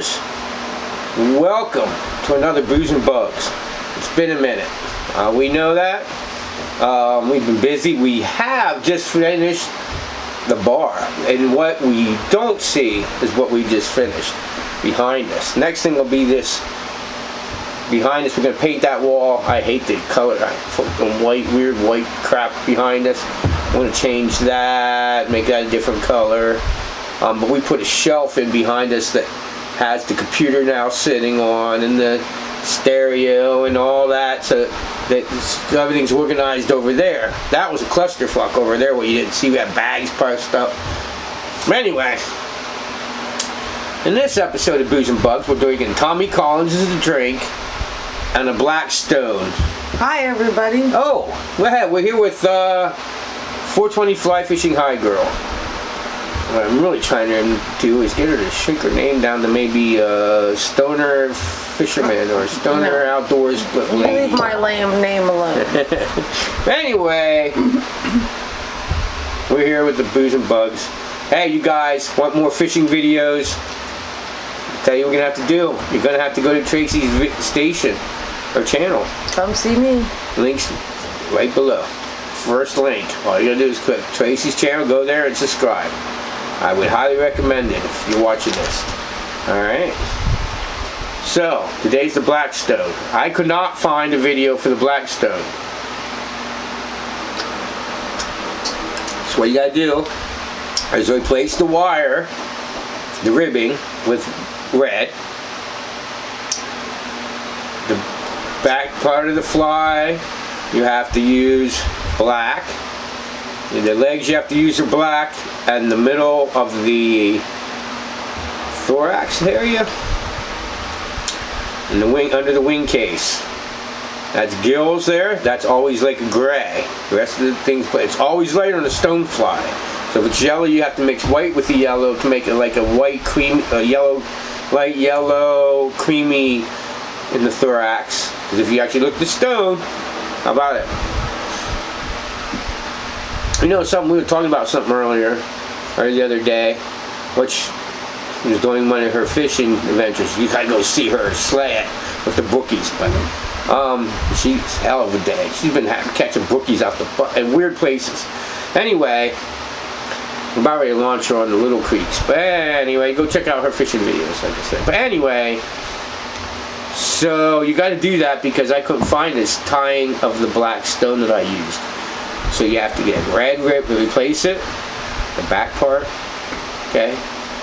viewers, welcome to another Booze and Bugs. It's been a minute. We know that. We've been busy. We have just finished the bar, and what we don't see is what we just finished behind us. Next thing will be this. Behind us, we're going to paint that wall. I hate the color, weird white crap behind us. I'm going to change that, make that a different color. But we put a shelf in behind us that has the computer now sitting on, and the stereo and all that, so that everything's organized over there. That was a clusterfuck over there where you didn't see we had bags pressed up. But anyway, in this episode of Booze and Bugs, we're doing Tommy Collins as a drink and a Black Stone. Hi everybody. Oh, we're here with 420 Fly Fishing High Girl. What I'm really trying to do is get her to shrink her name down to maybe Stoner Fisherman or Stoner Outdoors Lady. Leave my name alone. Anyway, we're here with the Booze and Bugs. Hey, you guys want more fishing videos? I'll tell you what you're going to have to do. You're going to have to go to TRACYS station or channel. Come see me. Links right below. First link. All you got to do is click TRACYS channel, go there and subscribe. I would highly recommend it if you're watching this. Alright. So, today's the Black Stone. I could not find a video for the Black Stone. So what you gotta do is replace the wire, the ribbing, with red. The back part of the fly, you have to use black. And the legs you have to use are black, and the middle of the thorax area, and the wing, under the wing case, that's gills there. That's always like a gray. The rest of the things, it's always light on a stone fly. So if it's yellow, you have to mix white with the yellow to make it like a white cream, a yellow, light yellow, creamy in the thorax. Because if you actually look at the stone, how about it? You know something, we were talking about something earlier, or the other day, which was doing one of her fishing adventures. You gotta go see her slay it with the brookies, but she's a hell of a day. She's been catching brookies out the butt in weird places. Anyway, we're about ready to launch her on the little creeks. But anyway, go check out her fishing videos, like I said. But anyway, so you gotta do that because I couldn't find this tying of the Black Stone that I used. So you have to get red rib to replace it, the back part, okay,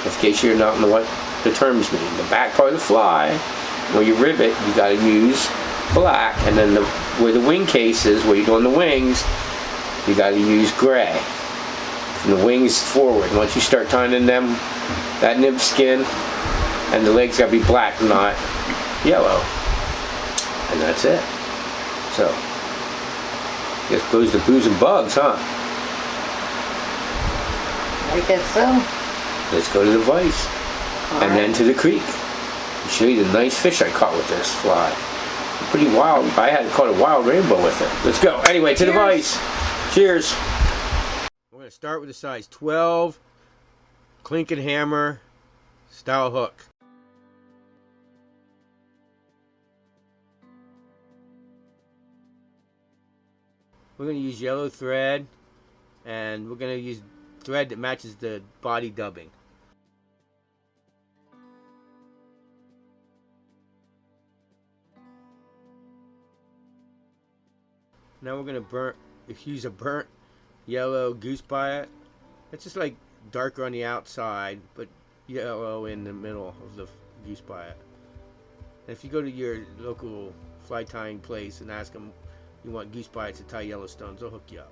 in case you're not know what the terms mean. The back part of the fly, where you rib it, you got to use black, and then where the wing case is, where you're doing the wings, you got to use gray. From the wings forward, once you start tying in them, that nib skin, and the legs got to be black, not yellow, and that's it. So. Guess goes to Booze and Bugs, huh? I guess so. Let's go to the vise. And then to the creek. I'll show you the nice fish I caught with this fly. Pretty wild. I had caught a wild rainbow with it. Let's go. Anyway, to the vise. Cheers. We're going to start with a size 12 clink and hammer style hook. We're going to use yellow thread, and we're going to use thread that matches the body dubbing. Now we're going to use a burnt yellow goose bite. It's just like darker on the outside, but yellow in the middle of the goose bite. And if you go to your local fly tying place and ask them, you want goose bites to tie Yellowstones, they'll hook you up.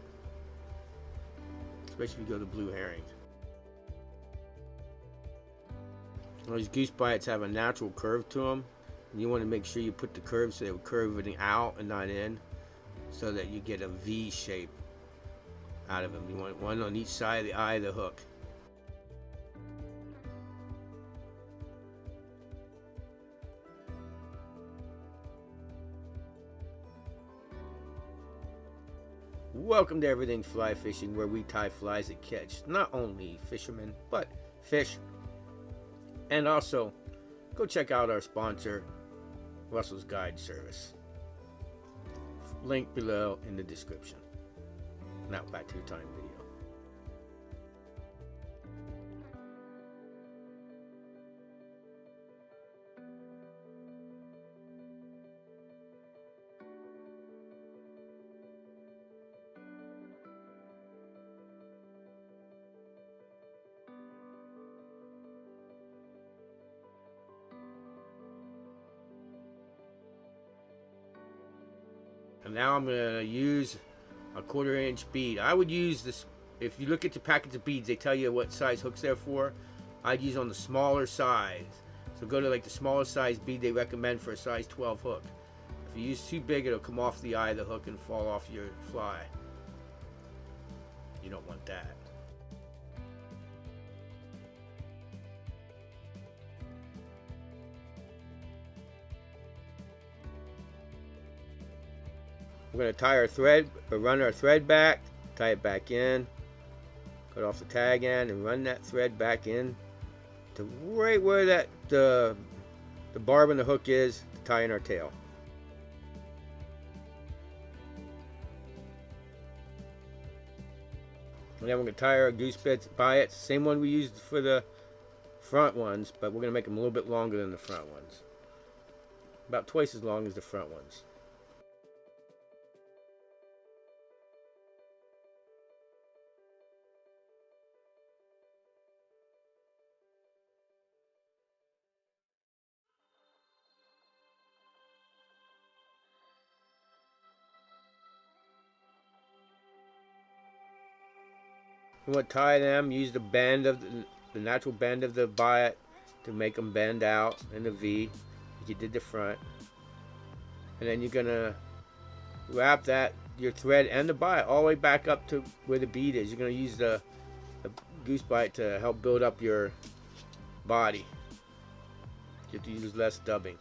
Especially if you go to blue herring. Those goose bites have a natural curve to them, and you want to make sure you put the curve so they will curve everything out and not in, so that you get a V shape out of them. You want one on each side of the eye of the hook. Welcome to Everything Fly Fishing, where we tie flies that catch not only fishermen, but fish, and also go check out our sponsor, Russell's Guide Service. Link below in the description. Now back to your time video. And now I'm going to use a 1/4 inch bead. I would use this, if you look at the packets of beads, they tell you what size hooks they're for. I'd use on the smaller size. So go to like the smaller size bead they recommend for a size 12 hook. If you use too big, it'll come off the eye of the hook and fall off your fly. You don't want that. We're going to tie our thread, or run our thread back, tie it back in, cut off the tag end, and run that thread back in to right where that the barb and the hook is to tie in our tail. And then we're going to tie our goose bits by it, same one we used for the front ones, but we're going to make them a little bit longer than the front ones. About twice as long as the front ones. You want to tie them, use the bend of the natural bend of the biot to make them bend out in the V like you did the front. And then you're going to wrap that, your thread and the biot all the way back up to where the bead is. You're going to use the goose bite to help build up your body. You have to use less dubbing.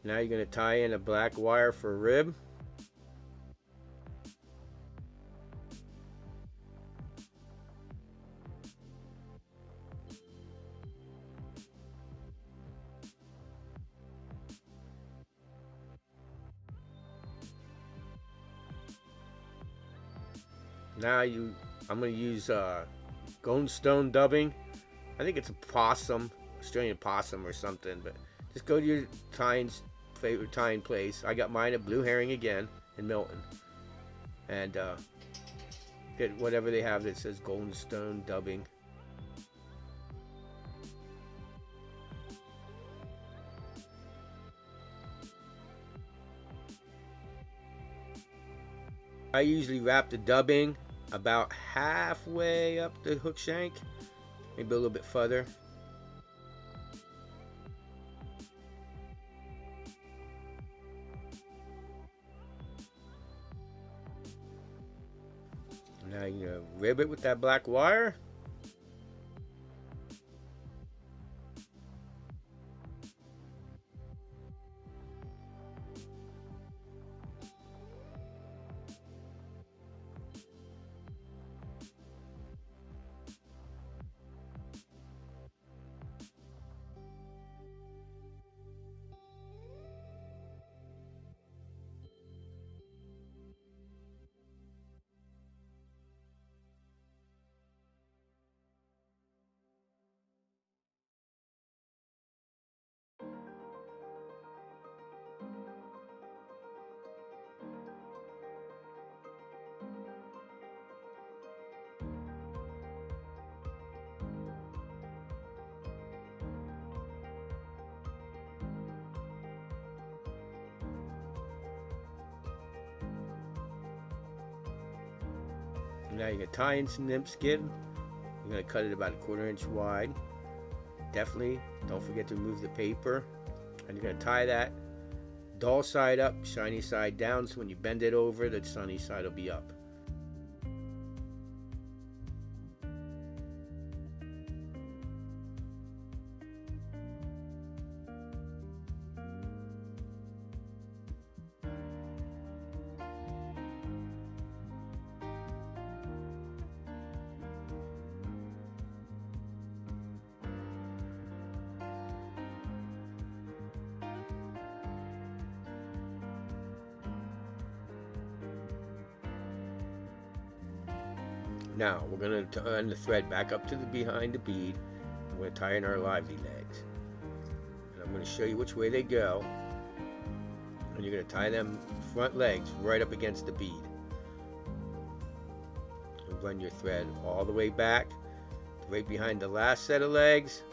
Now you're going to tie in a black wire for a rib. Now I'm going to use golden stone dubbing. I think it's a possum, Australian possum or something, but just go to your favorite tying place. I got mine at Blue Herring again in Milton, and get whatever they have that says golden stone dubbing. I usually wrap the dubbing about halfway up the hook shank, maybe a little bit further. Now you're going to rib it with that black wire. Now you're going to tie in some nymph skin. You're going to cut it about 1/4 inch wide. Definitely don't forget to remove the paper. And you're going to tie that dull side up, shiny side down, so when you bend it over, the sunny side will be up. Now we're going to turn the thread back up to the behind the bead. I'm going to tie in our lively legs. And I'm going to show you which way they go. And you're going to tie them front legs right up against the bead. And run your thread all the way back, right behind the last set of legs.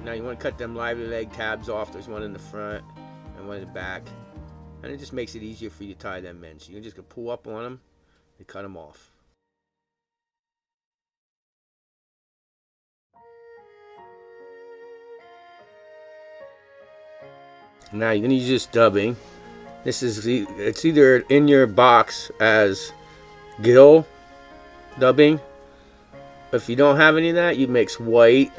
Now you want to cut them lively leg tabs off. There's one in the front and one in the back. And it just makes it easier for you to tie them in. So you're just going to pull up on them and cut them off. Now you're going to use this dubbing. It's either in your box as gill dubbing. If you don't have any of that, you mix white,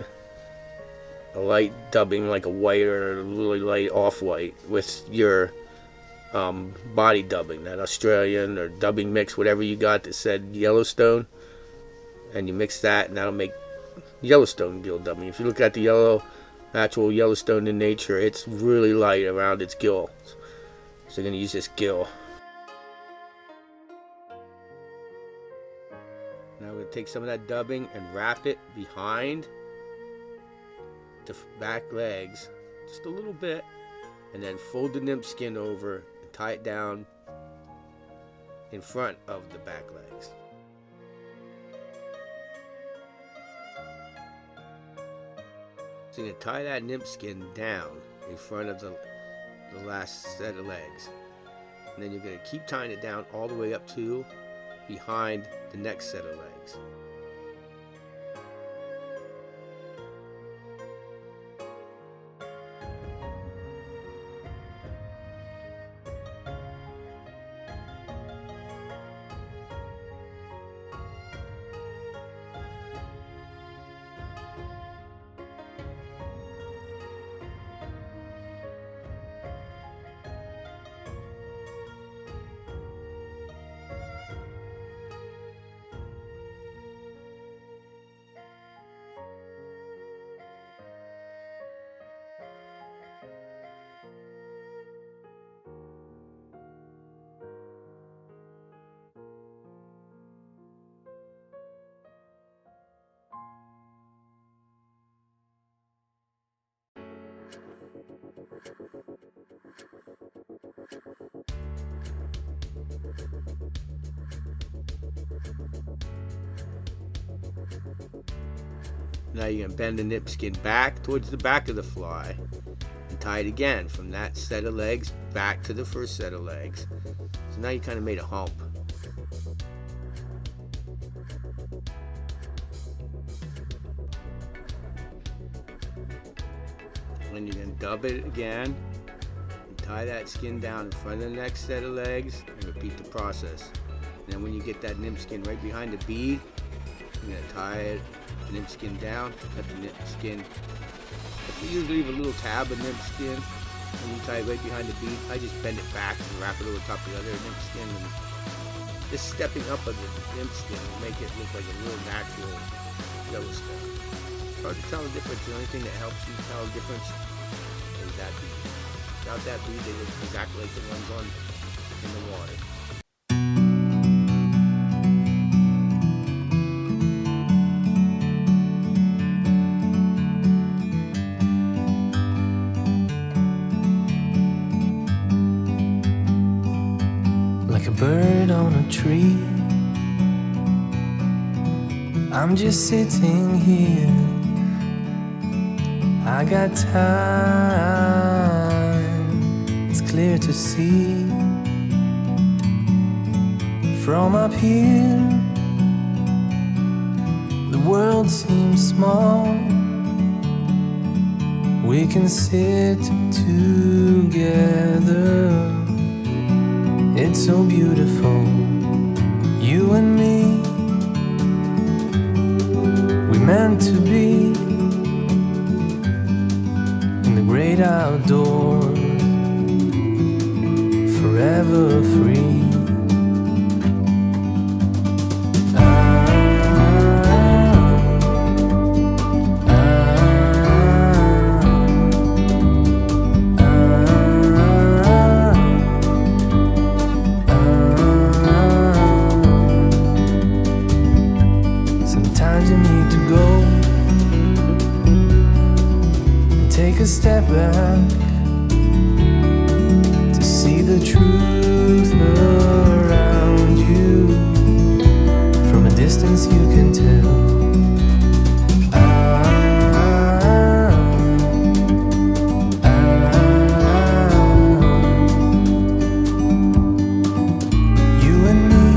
a light dubbing like a white or a really light off-white with your body dubbing, that Australian or dubbing mix, whatever you got that said Yellowstone, and you mix that and that'll make Yellowstone gill dubbing. If you look at the actual Yellowstone in nature, it's really light around its gills. So you're going to use this gill. Now we're going to take some of that dubbing and wrap it behind the back legs just a little bit, and then fold the nymph skin over and tie it down in front of the back legs. So you're going to tie that nymph skin down in front of the last set of legs, and then you're going to keep tying it down all the way up to behind the next set of legs. Now you're going to bend the nymph skin back towards the back of the fly and tie it again from that set of legs back to the first set of legs. So now you kind of made a hump. And you're going to dub it again and tie that skin down in front of the next set of legs and repeat the process. And then when you get that nymph skin right behind the bead, you're going to tie it, the nymph skin down, cut the nymph skin. You usually leave a little tab of nymph skin when you tie it right behind the bead. I just bend it back and wrap it over top of the other nymph skin. And just stepping up of the nymph skin will make it look like a real natural Yellowstone. hard to tell the difference. The only thing that helps you tell the difference is that bead. Without that bead, they look exactly like the ones on in the water. Like a bird on a tree, I'm just sitting here. I got time, it's clear to see. From up here, the world seems small. We can sit together. It's so beautiful, you and me. We meant to be in the great outdoors, forever free. Sometimes you need to go and take a step back to see the truth around you. From a distance you can tell. You and me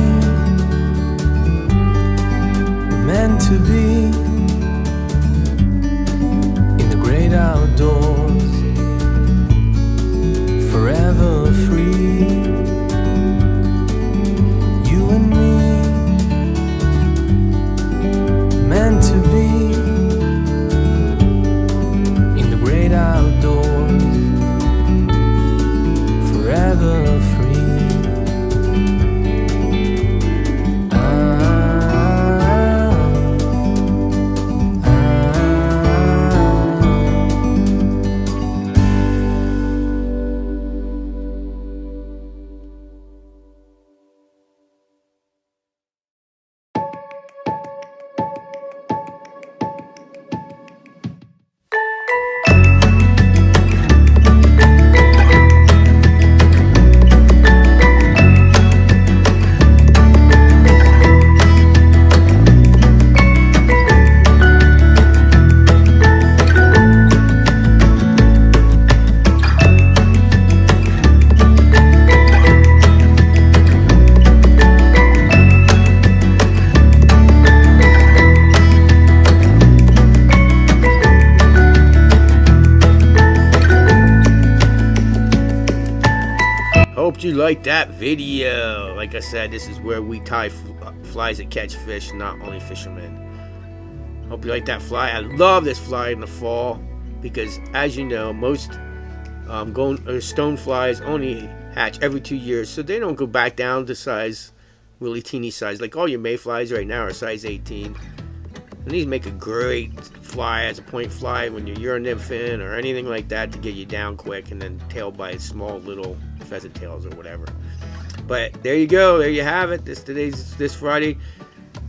were meant to be in the great outdoors, forever free. You and me, meant to be in the great outdoors, forever free. Hope you liked that video. Like I said, this is where we tie flies that catch fish, not only fishermen. Hope you like that fly. I love this fly in the fall because, as you know, most stone flies only hatch every 2 years, so they don't go back down to size, really teeny size. Like all your mayflies right now are size 18. And these make a great fly as a point fly when you're nymphing or anything like that to get you down quick, and then tailed by small little pheasant tails or whatever. But there you go, there you have it. This Friday,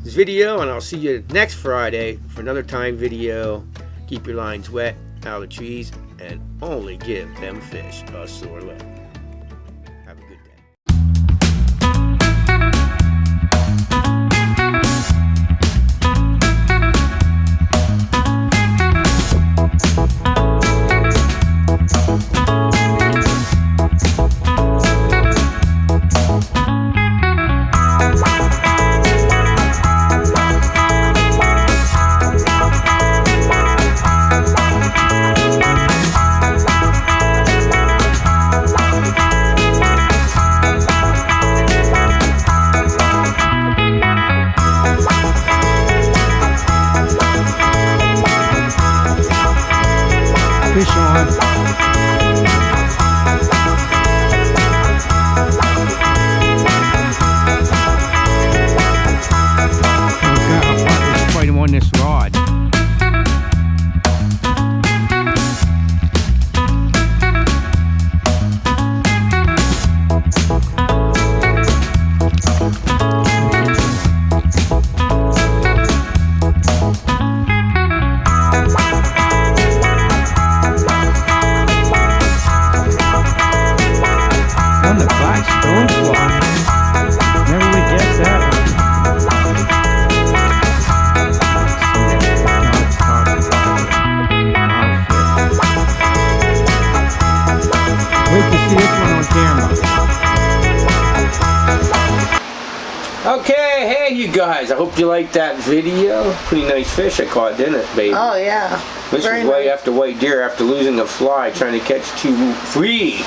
this video, and I'll see you next Friday for another time video. Keep your lines wet, out of the trees, and only give them fish a sore lip. Have a good day. Fish on. I'll fight him on this rod. Stonefly. Whenever we get that one. Wait to see this one on camera. Okay, hey you guys, I hope you liked that video. Pretty nice fish I caught, didn't it, baby? Oh yeah. This Very was way nice. after white deer, after losing a fly, trying to catch three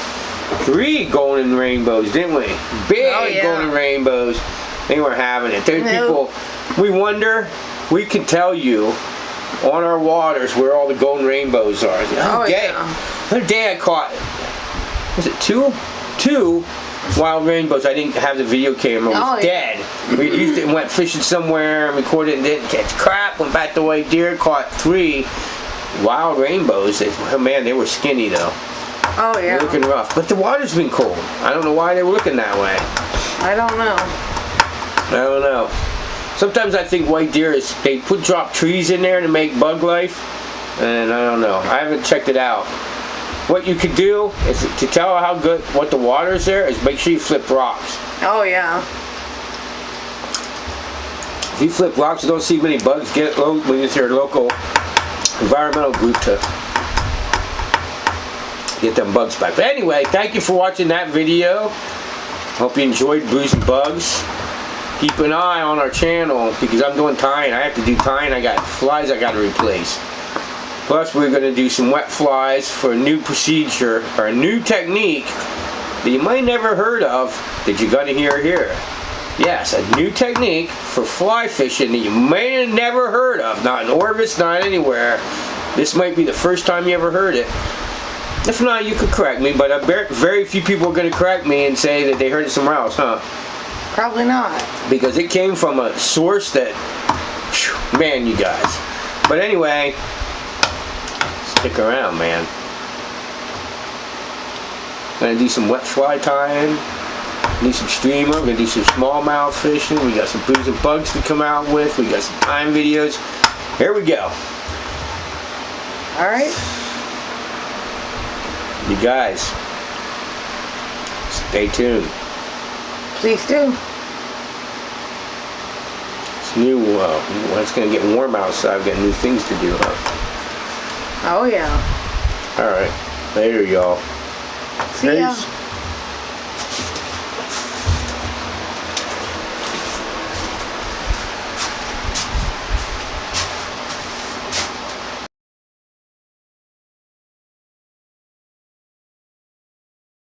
golden rainbows, didn't we? Big Oh, yeah. golden rainbows. They were having it. There's No. people, we wonder, we can tell you on our waters where all the golden rainbows are. The Oh, other day, yeah. the other day I caught, was it two wild rainbows. I didn't have the video camera, it was Oh, yeah. dead. We used it and went fishing somewhere and recorded and didn't catch crap. Went back to white deer, caught 3 wild rainbows. Oh man, they were skinny though. Oh They're yeah. looking rough. But the water's been cold. I don't know why they were looking that way. I don't know. I don't know. Sometimes I think white deer they drop trees in there to make bug life. And I don't know. I haven't checked it out. What you could do is to tell how good what the water is there is make sure you flip rocks. Oh yeah. If you flip rocks, you don't see many bugs. Get it with your local environmental group to get them bugs back. But anyway, thank you for watching that video. Hope you enjoyed Booze and Bugs. Keep an eye on our channel because I'm doing tying. I have to do tying. I got flies I got to replace. Plus, we're going to do some wet flies for a new procedure or a new technique that you might never heard of that you're going to hear here. Yes, a new technique for fly fishing that you may have never heard of. Not in Orvis, not anywhere. This might be the first time you ever heard it. If not, you could correct me, but very few people are going to correct me and say that they heard it somewhere else, huh? Probably not. Because it came from a source that, phew, man, you guys. But anyway, stick around, man. Gonna do some wet fly tying. Need some streamer. We're gonna do some smallmouth fishing. We got some Booze and Bugs to come out with. We got some time videos. Here we go. All right. You guys, stay tuned. Please do. It's new. When it's gonna get warm outside, I've got new things to do, huh? Oh yeah. All right. Later, y'all. See ya. Peace.